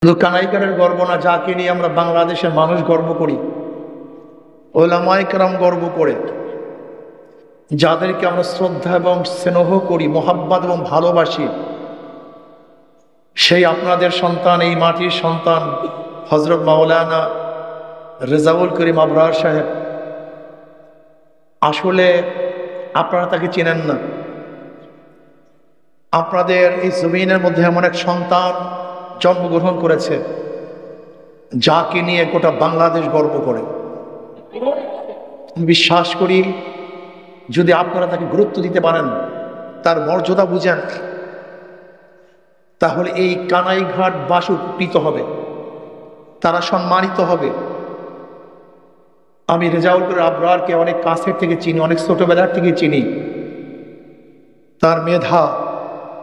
শুধু কানাইকারের গর্ব না, যাকে নিয়ে আমরা বাংলাদেশের মানুষ গর্ব করি, ওলামায়ে কেরাম গর্ব করে, যাদেরকে আমরা শ্রদ্ধা এবং স্নেহ করি, মোহাব্বত এবং ভালোবাসি, সেই আপনাদের সন্তান, এই মাটির সন্তান হযরত মাওলানা রেজাউল করিম আবরার সাহেব। আসলে আপনারা তাকে চেনেন না। আপনাদের এই জমিনের মধ্যে এমন এক সন্তান জন্মগ্রহণ করেছে, যাকে নিয়ে গোটা বাংলাদেশ গর্ব করে। বিশ্বাস করি যদি আপনারা তাকে গুরুত্ব দিতে পারেন, তার মর্যাদা বুঝেন, তাহলে এই কানাইঘাট বাসী উপকৃত হবে, তারা সম্মানিত হবে। আমি রেজাউল করিম আবরারকে অনেক কাছের থেকে চিনি, অনেক ছোটবেলার থেকে চিনি। তার মেধা,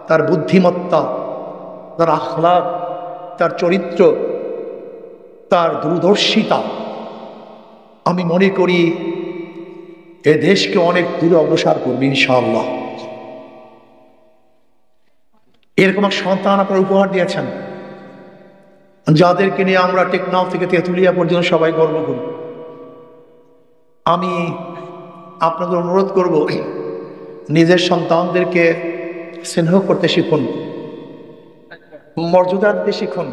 তার বুদ্ধিমত্তা, তার আখলাক, তার চরিত্র, তার দূরদর্শিতা, আমি মনে করি এ দেশকে অনেক দূরে অগ্রসর করবে ইনশাআল্লাহ। এরকম এক সন্তান আপনারা উপহার দিয়েছেন, যাদেরকে নিয়ে আমরা টেকনাফ থেকে তেঁতুলিয়া পর্যন্ত সবাই গর্ব করি। আমি আপনাদের অনুরোধ করব, নিজের সন্তানদেরকে স্নেহ করতে শিখুন, মর্যাদা দিতে শিখুন।